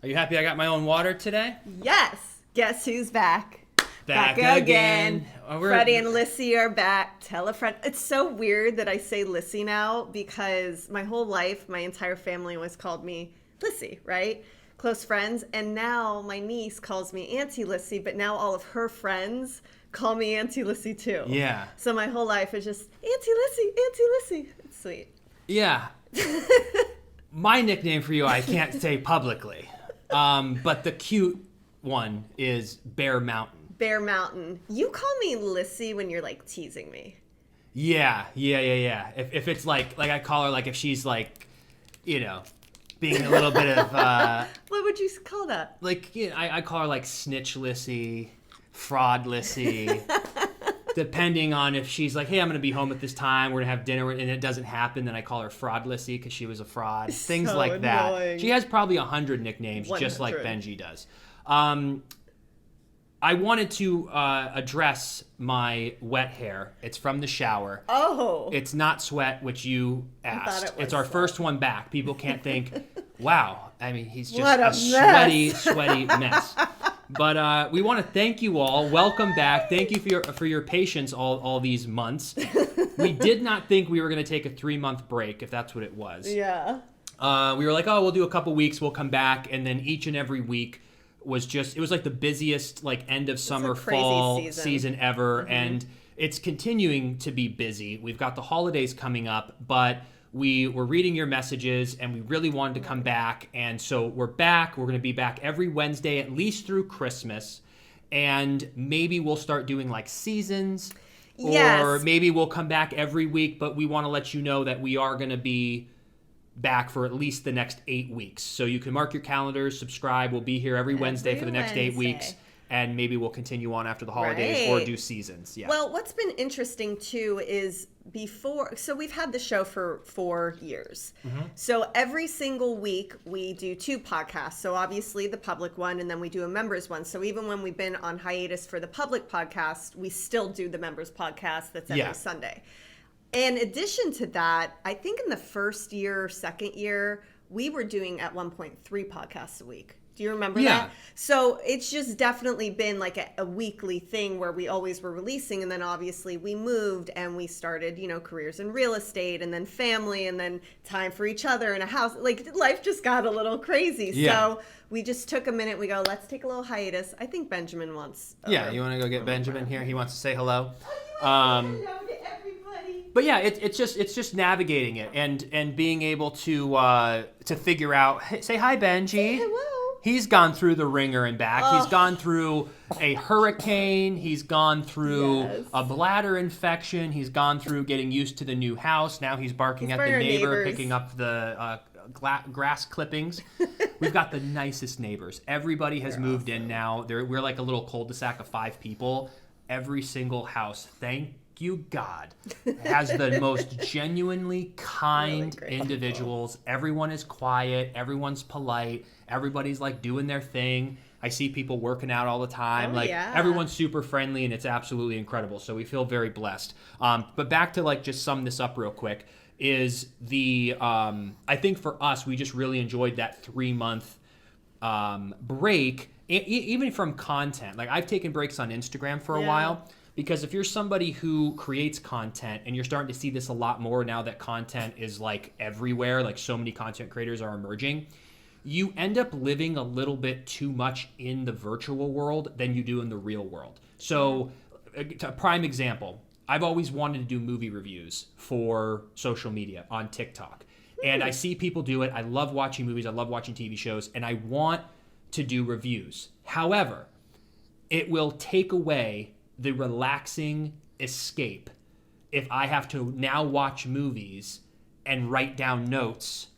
Are you happy I got my own water today? Yes. Guess who's back? Back again. Freddie and Alyssa are back. Tell a friend. It's so weird that I say Lissy now because my whole life, my entire family always called me Lissy, right? Close friends. And now my niece calls me Auntie Lissy, but now all of her friends call me Auntie Lissy too. Yeah. So my whole life is just Auntie Lissy, Auntie Lissy. It's sweet. Yeah. My nickname for you I can't say publicly. But the cute one is Bear Mountain. Bear Mountain. You call me Lissy when you're like teasing me. Yeah. If it's like I call her like if she's like, being a little bit of What would you call that? like I call her like Snitch Lissy, Fraud Lissy. Depending on if she's like, hey, I'm going to be home at this time, we're going to have dinner, and it doesn't happen, then I call her Fraud Lissy because she was a fraud. Things So like that. annoying. She has probably 100 nicknames, just like 100. Benji does. I wanted to address my wet hair. It's from the shower. Oh. It's not sweat, which you thought asked. it was It's our sweat. first one back. People can't think, wow. I mean, he's just What a sweaty mess. But we want to thank you all. Welcome back. Thank you for your patience all these months. We did not think we were going to take a 3-month break, if that's what it was. Yeah. We were like, oh, we'll do a couple weeks, we'll come back, and then each and every week it was like the busiest like end of summer, crazy fall season ever, and it's continuing to be busy. We've got the holidays coming up, but we were reading your messages and we really wanted to come back, and so we're back. We're going to be back every Wednesday at least through Christmas, and maybe we'll start doing like seasons, or Yes. maybe we'll come back every week, but we want to let you know that we are going to be back for at least the next 8 weeks. So you can mark your calendars, subscribe. We'll be here every Wednesday for the next 8 weeks, Wednesday. and maybe we'll continue on after the holidays or Right. do seasons. Yeah. Well, what's been interesting too is so we've had the show for 4 years. So every single week we do 2 podcasts. So obviously the public one, and then we do a members one. So even when we've been on hiatus for the public podcast, we still do the members podcast that's every Yeah. Sunday. In addition to that, I think in the first year or second year, we were doing at one point 3 podcasts a week. Do you remember Yeah. that? So it's just definitely been like a weekly thing where we always were releasing. And then obviously we moved and we started, careers in real estate, and then family, and then time for each other in a house. Like life just got a little crazy. Yeah. So we just took a minute. We go, let's take a little hiatus. I think Benjamin wants. Yeah, you want to go get Benjamin here? He wants to say hello. Hello to everybody. But yeah, it's just navigating it and being able to figure out. Hey, say hi, Benji. Hello. He's gone through the ringer and back. He's Oh. gone through a hurricane. He's gone through Yes. a bladder infection. He's gone through getting used to the new house. Now he's barking at the for our neighbor, neighbors. picking up the grass clippings. We've got the nicest neighbors. Everybody has moved in now. We're like a little cul-de-sac of 5 people. Every single house, thank you God, has the most genuinely kind great individuals. Everyone is quiet. Everyone's polite. Everybody's like doing their thing. I see people working out all the time. Oh, yeah. Everyone's super friendly, and it's absolutely incredible. So we feel very blessed. But back to like just sum this up real quick is I think for us, we just really enjoyed that 3-month break, even from content. Like I've taken breaks on Instagram for a Yeah. while, because if you're somebody who creates content, and you're starting to see this a lot more now that content is like everywhere, like so many content creators are emerging, you end up living a little bit too much in the virtual world than you do in the real world. So a prime example, I've always wanted to do movie reviews for social media on TikTok. And I see people do it. I love watching movies. I love watching TV shows. And I want to do reviews. However, it will take away the relaxing escape if I have to now watch movies and write down notes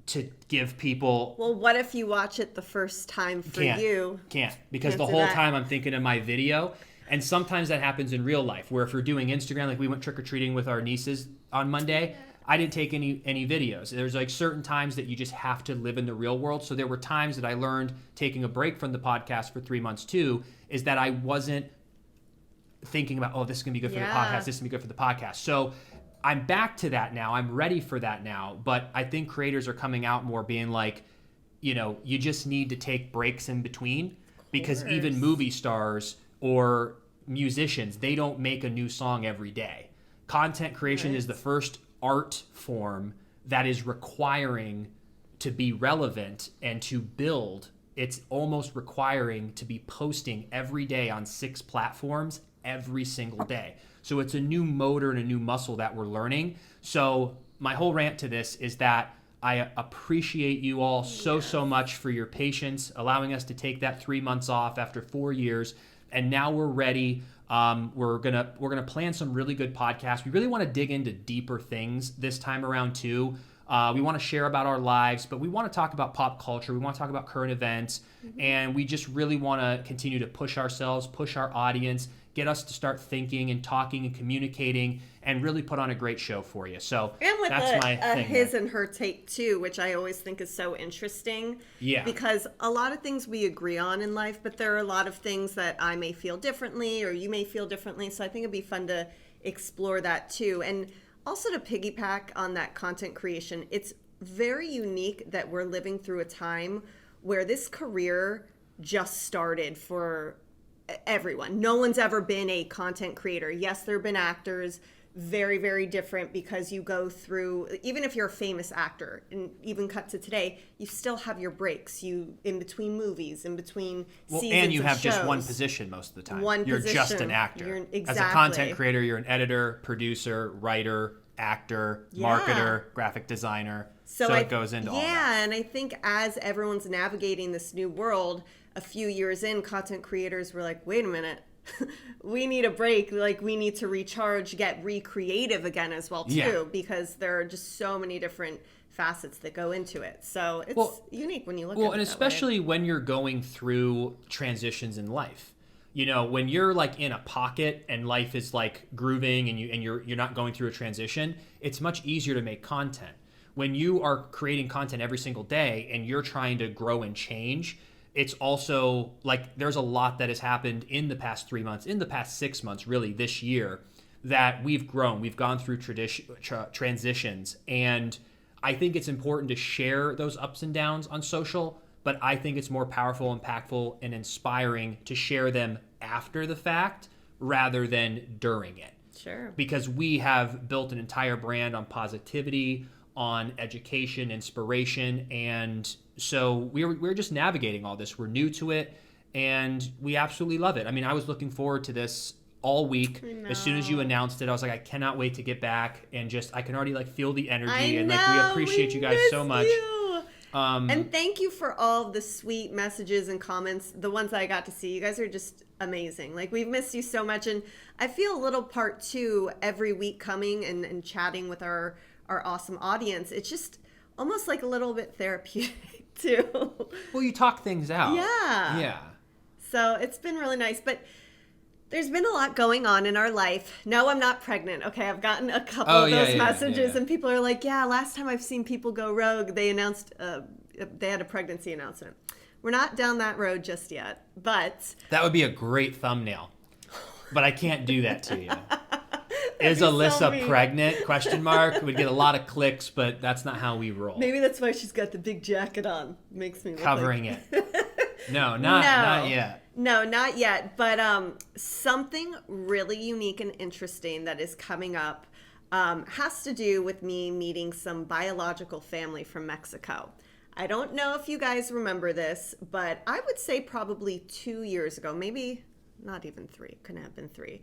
to give people. Well, what if you watch it the first time for you? Can't, because Can't the do whole that. time I'm thinking of my video. And sometimes that happens in real life, where if you're doing Instagram, like we went trick-or-treating with our nieces on Monday, I didn't take any videos. There's like certain times that you just have to live in the real world. So there were times that I learned taking a break from the podcast for 3 months too, is that I wasn't thinking about, oh, this is going to be good for the Yeah. podcast, this is going to be good for the podcast. So I'm back to that now. I'm ready for that now. But I think creators are coming out more being like, you just need to take breaks in between, because even movie stars or musicians, they don't make a new song every day. Content creation is the first art form that is requiring to be relevant and to build. It's almost requiring to be posting every day on 6 platforms every single day. So it's a new motor and a new muscle that we're learning. So my whole rant to this is that I appreciate you all so much for your patience, allowing us to take that 3 months off after 4 years. And now we're ready. We're gonna plan some really good podcasts. We really want to dig into deeper things this time around too. We want to share about our lives, but we want to talk about pop culture. We want to talk about current events, and we just really want to continue to push ourselves, push our audience, get us to start thinking and talking and communicating, and really put on a great show for you. So and with that's my thing. His and her take too, which I always think is so interesting. Yeah. Because a lot of things we agree on in life, but there are a lot of things that I may feel differently or you may feel differently. So I think it'd be fun to explore that too. And also to piggyback on that content creation, it's very unique that we're living through a time where this career just started for everyone. No one's ever been a content creator. Yes, there have been actors, very, very different, because you go through, even if you're a famous actor, and even cut to today, you still have your breaks. You in between movies, in between seasons and you of have shows. just one position most of the time. You're position. just an actor. Exactly. As a content creator, you're an editor, producer, writer, actor, marketer, graphic designer. So it goes into all that. Yeah, and I think as everyone's navigating this new world, a few years in, content creators were like, wait a minute, we need a break. Like, we need to recharge, get recreative again as well, too, because there are just so many different facets that go into it. So it's unique when you look at it. Well, and especially when you're going through transitions in life. When you're like in a pocket and life is like grooving and you're not going through a transition, it's much easier to make content. When you are creating content every single day and you're trying to grow and change, it's also like there's a lot that has happened in the past 3 months, in the past 6 months, really this year, that we've grown. We've gone through transitions. And I think it's important to share those ups and downs on social, but I think it's more powerful, impactful, and inspiring to share them after the fact rather than during it. Sure. Because we have built an entire brand on positivity, on education, inspiration, and so we're just navigating all this. We're new to it, and we absolutely love it. I mean, I was looking forward to this all week. As soon as you announced it, I was like, I cannot wait to get back, and I can already like feel the energy, and like we appreciate you guys so much. And thank you for all the sweet messages and comments, the ones that I got to see. You guys are just amazing. Like, we've missed you so much, and I feel a little part 2 every week coming and chatting with our awesome audience. It's just almost like a little bit therapeutic too. Well, you talk things out. Yeah. So it's been really nice, but there's been a lot going on in our life. No, I'm not pregnant. Okay, I've gotten a couple of those messages, and people are like, yeah, last time I've seen people go rogue, they announced they had a pregnancy announcement. We're not down that road just yet, but that would be a great thumbnail. But I can't do that to you. Is Alyssa so pregnant? Question mark. We'd get a lot of clicks, but that's not how we roll. Maybe that's why she's got the big jacket on. Makes me look covering it. No, not yet. No, not yet. But something really unique and interesting that is coming up has to do with me meeting some biological family from Mexico. I don't know if you guys remember this, but I would say probably 2 years ago, maybe not even 3, couldn't have been 3.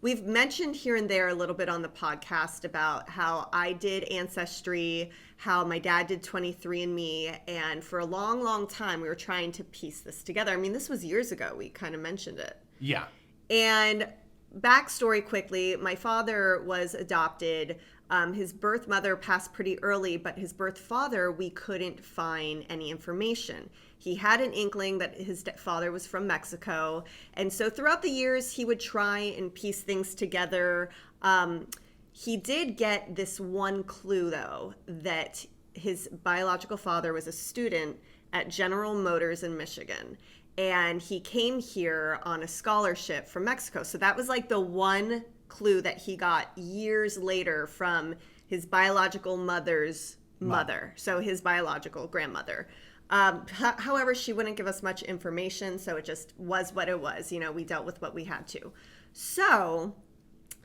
We've mentioned here and there a little bit on the podcast about how I did Ancestry, how my dad did 23andMe, and for a long, long time we were trying to piece this together. I mean, this was years ago. We kind of mentioned it. Yeah. And backstory quickly, my father was adopted. His birth mother passed pretty early, but his birth father, we couldn't find any information. He had an inkling that his father was from Mexico. And so throughout the years, he would try and piece things together. He did get this one clue, though, that his biological father was a student at General Motors in Michigan. And he came here on a scholarship from Mexico. So that was like the one clue that he got years later from his biological mother's mother. So his biological grandmother. However, she wouldn't give us much information, so it just was what it was. We dealt with what we had to. So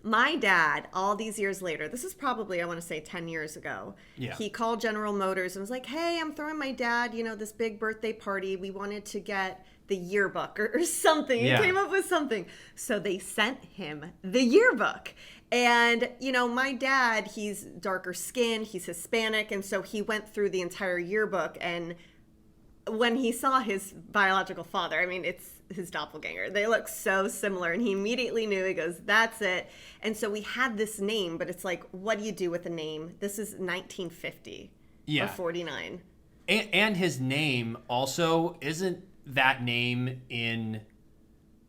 my dad, all these years later, this is probably, I want to say 10 years ago, he called General Motors and was like, hey, I'm throwing my dad, this big birthday party. We wanted to get the yearbook or something. He came up with something. So they sent him the yearbook. And, my dad, he's darker skinned, he's Hispanic. And so he went through the entire yearbook. And when he saw his biological father, I mean, it's his doppelganger. They look so similar. And he immediately knew, he goes, that's it. And so we had this name, but it's like, what do you do with a name? This is 1950 or 49. And his name also, isn't that name in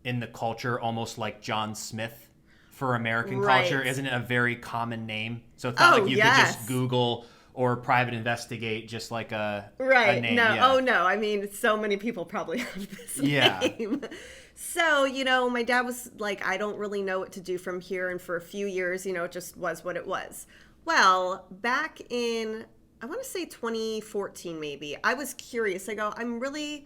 the culture almost like John Smith for American culture? Isn't it a very common name? So it's not like you could just Google or private investigate just like a name. No. Yeah. Oh no. I mean, so many people probably have this name. So, my dad was like, I don't really know what to do from here. And for a few years, it just was what it was. Well, back in, I want to say 2014, maybe, I was curious. I go, I'm really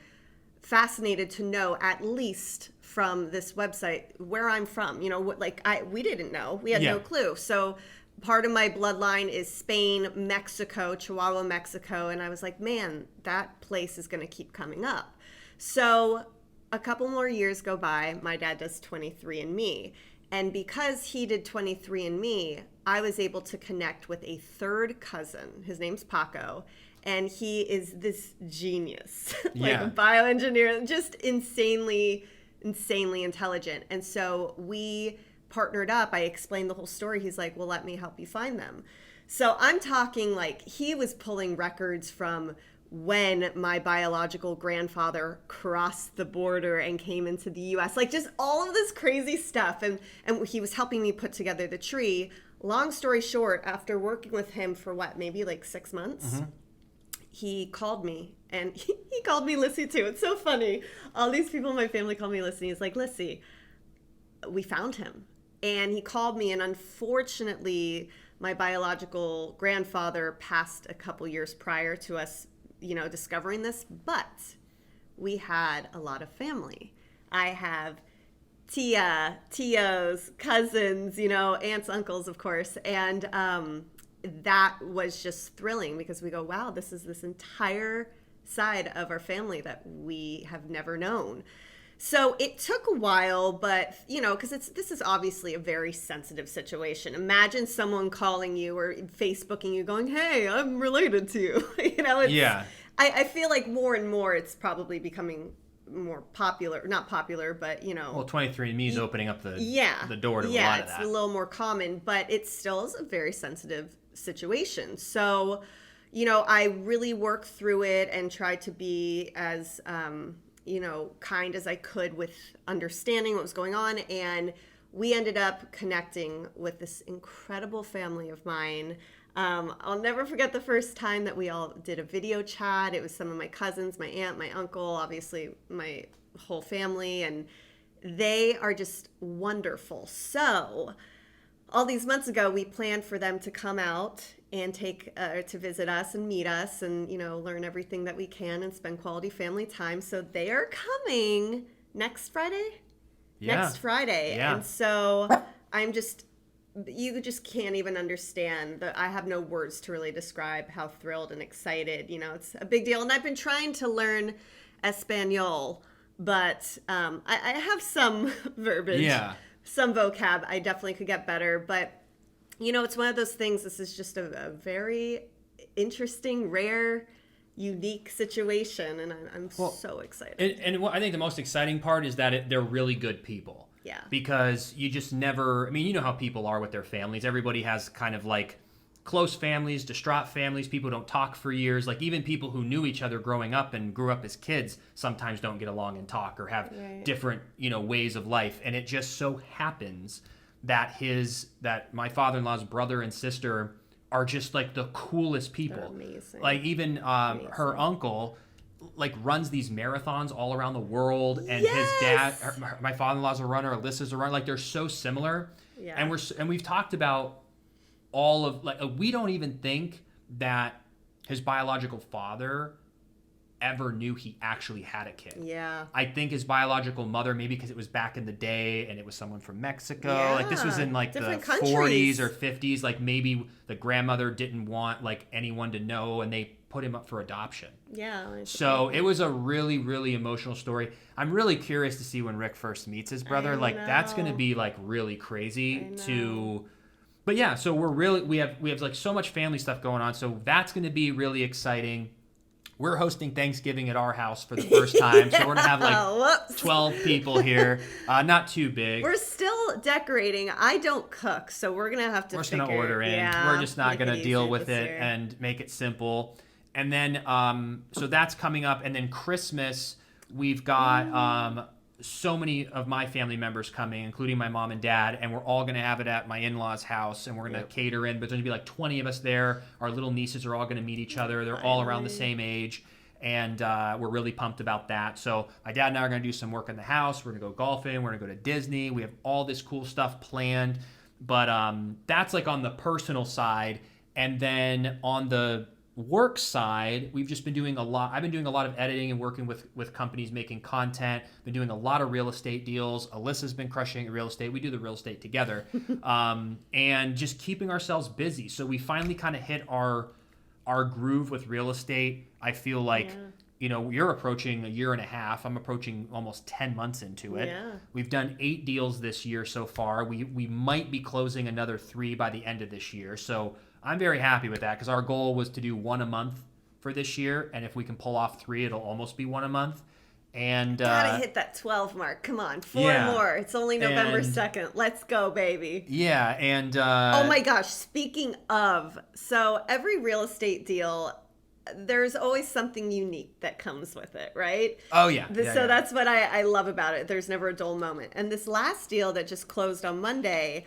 fascinated to know, at least from this website, where I'm from. We didn't know. We had no clue. So part of my bloodline is Spain, Mexico, Chihuahua, Mexico. And I was like, man, that place is going to keep coming up. So a couple more years go by. My dad does 23andMe. And because he did 23andMe, I was able to connect with a third cousin. His name's Paco. And he is this genius, a bioengineer, just insanely intelligent. And so we partnered up. I explained the whole story. He's like, well, let me help you find them. So I'm talking like he was pulling records from when my biological grandfather crossed the border and came into the U.S., like just all of this crazy stuff. And he was helping me put together the tree. Long story short, after working with him for maybe like 6 months, he called me, and he called me Lissy too. It's so funny. All these people in my family call me Lissy. He's like, Lissy, we found him. And he called me, and unfortunately, my biological grandfather passed a couple years prior to us, discovering this, but we had a lot of family. I have tios, cousins, aunts, uncles, of course, and that was just thrilling because we go, wow, this is this entire side of our family that we have never known. So it took a while, but, because this is obviously a very sensitive situation. Imagine someone calling you or Facebooking you going, hey, I'm related to you. I feel like more and more it's probably becoming more popular, not popular, but, Well, 23andMe is opening up the door to a lot of that. Yeah, it's a little more common, but it still is a very sensitive situation. So, I really worked through it and tried to be as, kind as I could with understanding what was going on. And we ended up connecting with this incredible family of mine. I'll never forget the first time that we all did a video chat. It was some of my cousins, my aunt, my uncle, obviously my whole family, and they are just wonderful. So all these months ago, we planned for them to come out and to visit us and meet us and, learn everything that we can and spend quality family time. So they are coming next Friday. Next Friday. Yeah. And so you just can't even understand that. I have no words to really describe how thrilled and excited, it's a big deal. And I've been trying to learn Espanol, but I have some verbiage, some vocab. I definitely could get better, but it's one of those things. This is just a very interesting, rare, unique situation, and I'm so excited. And what I think the most exciting part is that they're really good people. Yeah. Because you just never, how people are with their families. Everybody has kind of like close families, distraught families. People don't talk for years. Like even people who knew each other growing up and grew up as kids sometimes don't get along and talk or have different, ways of life. And it just so happens that my father-in-law's brother and sister are just like the coolest people. They're amazing. Like even her uncle runs these marathons all around the world, and his dad, my father-in-law's a runner, Alyssa's a runner. Like they're so similar. Yeah. And we've talked about all of we don't even think that his biological father ever knew he actually had a kid. Yeah. I think his biological mother, maybe because it was back in the day and it was someone from Mexico. Yeah. Like this was in like Different the countries. 40s or 50s. Like maybe the grandmother didn't want like anyone to know and they put him up for adoption. Yeah. So it was a really, really emotional story. I'm really curious to see when Rick first meets his brother. Like that's going to be like really crazy to... But yeah, so we have like so much family stuff going on. So that's going to be really exciting. We're hosting Thanksgiving at our house for the first time. So we're going to have like 12 people here. Not too big. We're still decorating. I don't cook, so we're going to have to We're just going to order in. Yeah, we're just not going to deal with it and make it simple. And then, so that's coming up. And then Christmas, we've got so many of my family members coming, including my mom and dad, and we're all going to have it at my in-laws' house, and we're going to cater in. But there's going to be like 20 of us there. Our little nieces are all going to meet each other. They're all around the same age, and we're really pumped about that. So my dad and I are going to do some work in the house. We're going to go golfing. We're going to go to Disney. We have all this cool stuff planned. But that's like on the personal side. And then on the work side, we've just been doing a lot. I've been doing a lot of editing and working with companies making content. Been doing a lot of real estate deals. Alyssa's been crushing real estate. We do the real estate together, and just keeping ourselves busy. So we finally kind of hit our groove with real estate. I feel like you're approaching a year and a half. I'm approaching almost 10 months into it. Yeah. We've done 8 deals this year so far. We might be closing another 3 by the end of this year. So I'm very happy with that because our goal was to do 1 a month for this year. And if we can pull off 3, it'll almost be 1 a month. And gotta hit that 12 mark. Come on, 4 more. It's only November 2nd. Let's go, baby. Yeah. And oh my gosh, speaking of, so every real estate deal, there's always something unique that comes with it, right? Oh, yeah. That's what I love about it. There's never a dull moment. And this last deal that just closed on Monday,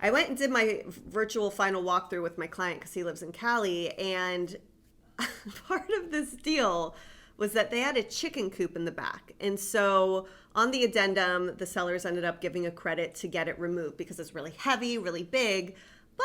I went and did my virtual final walkthrough with my client because he lives in Cali. And part of this deal was that they had a chicken coop in the back. And so on the addendum, the sellers ended up giving a credit to get it removed because it's really heavy, really big.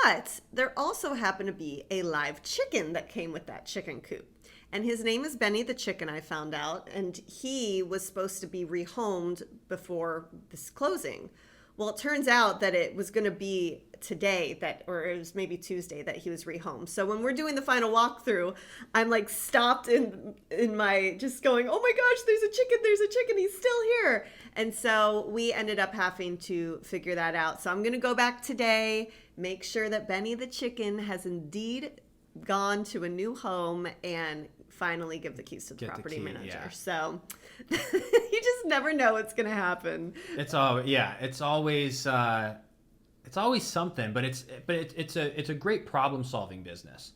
But there also happened to be a live chicken that came with that chicken coop. And his name is Benny the Chicken, I found out. And he was supposed to be rehomed before this closing. Well, it turns out that it was going to be today or it was maybe Tuesday that he was rehomed. So when we're doing the final walkthrough, I'm like stopped in my just going, oh my gosh, there's a chicken, he's still here. And so we ended up having to figure that out. So I'm going to go back today, make sure that Benny the Chicken has indeed gone to a new home and finally give the keys to the property manager. Yeah. So you just never know what's going to happen. It's always something, but it's a great problem solving business.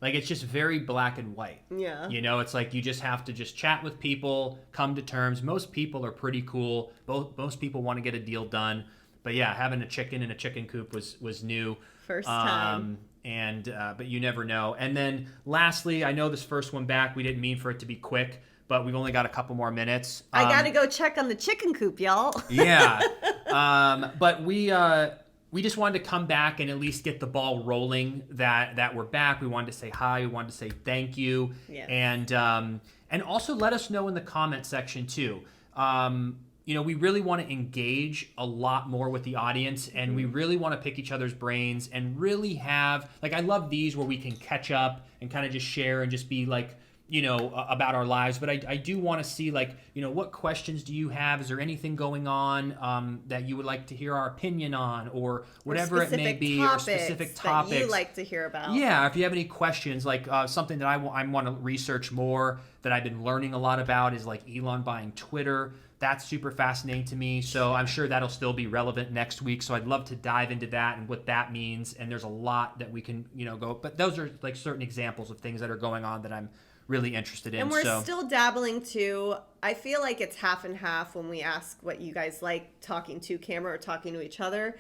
Like it's just very black and white. Yeah. It's like you just have to just chat with people, come to terms. Most people are pretty cool. Most people want to get a deal done. But yeah, having a chicken in a chicken coop was new. First time. But you never know. And then lastly, I know this first one back, we didn't mean for it to be quick, but we've only got a couple more minutes. I got to go check on the chicken coop, y'all. Yeah. But we just wanted to come back and at least get the ball rolling that we're back. We wanted to say hi. We wanted to say thank you. Yes. And also let us know in the comment section too. We really want to engage a lot more with the audience, and we really want to pick each other's brains and really have, like, I love these where we can catch up and kind of just share and just be like, about our lives. But I do want to see, like, what questions do you have? Is there anything going on that you would like to hear our opinion on, or whatever it may be, or specific topics that you like to hear about? Yeah, if you have any questions, like something that I want to research more that I've been learning a lot about is like Elon buying Twitter. That's super fascinating to me. So I'm sure that'll still be relevant next week. So I'd love to dive into that and what that means. And there's a lot that we can, go. But those are like certain examples of things that are going on that I'm really interested in. And we're still dabbling too. I feel like it's half and half when we ask what you guys like, talking to camera or talking to each other.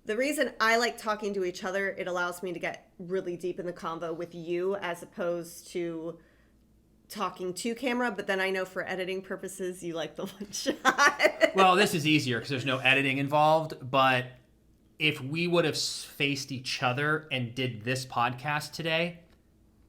The reason I like talking to each other, it allows me to get really deep in the convo with you as opposed to talking to camera. But then I know for editing purposes, you like the one shot. Well, this is easier because there's no editing involved. But if we would have faced each other and did this podcast today,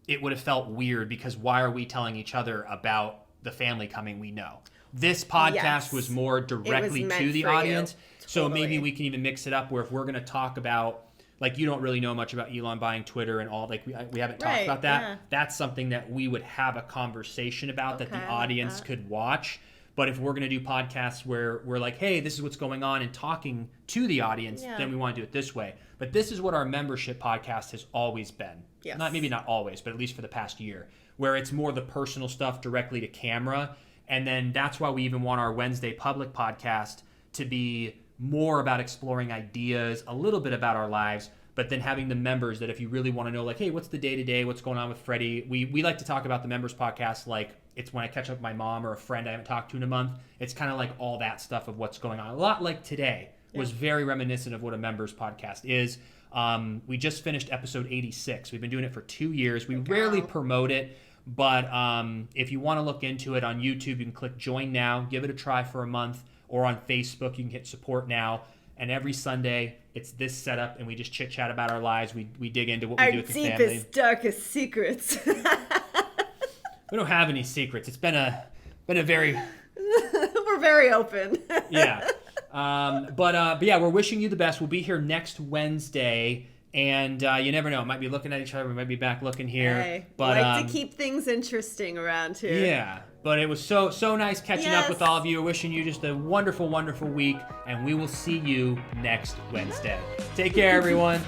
it would have felt weird because why are we telling each other about the family coming, we know. This podcast was more directly to the audience. So maybe we can even mix it up where if we're going to talk about, like, you don't really know much about Elon buying Twitter and all, like, we haven't talked about that. Yeah. That's something that we would have a conversation about that the audience could watch. But if we're going to do podcasts where we're like, hey, this is what's going on and talking to the audience, then we want to do it this way. But this is what our membership podcast has always been. Yes. Maybe not always, but at least for the past year, where it's more the personal stuff directly to camera. And then that's why we even want our Wednesday public podcast to be more about exploring ideas, a little bit about our lives, but then having the members that if you really want to know, like, hey, what's the day-to-day, what's going on with Freddie, we like to talk about the members podcast like it's when I catch up with my mom or a friend I haven't talked to in a month. It's kind of like all that stuff of what's going on. A lot like today was very reminiscent of what a members podcast is. We just finished episode 86. We've been doing it for 2 years. We rarely promote it, but if you want to look into it on YouTube, you can click join now, give it a try for a month, or on Facebook, you can hit support now. And every Sunday, it's this setup, and we just chit-chat about our lives. We dig into what we do with the family. Our deepest, darkest secrets. We don't have any secrets. It's been a very... We're very open. Yeah. But yeah, we're wishing you the best. We'll be here next Wednesday. And you never know. We might be looking at each other. We might be back looking here. Hey, but we like to keep things interesting around here. Yeah. But it was so nice catching up with all of you. Wishing you just a wonderful, wonderful week. And we will see you next Wednesday. Take care, everyone.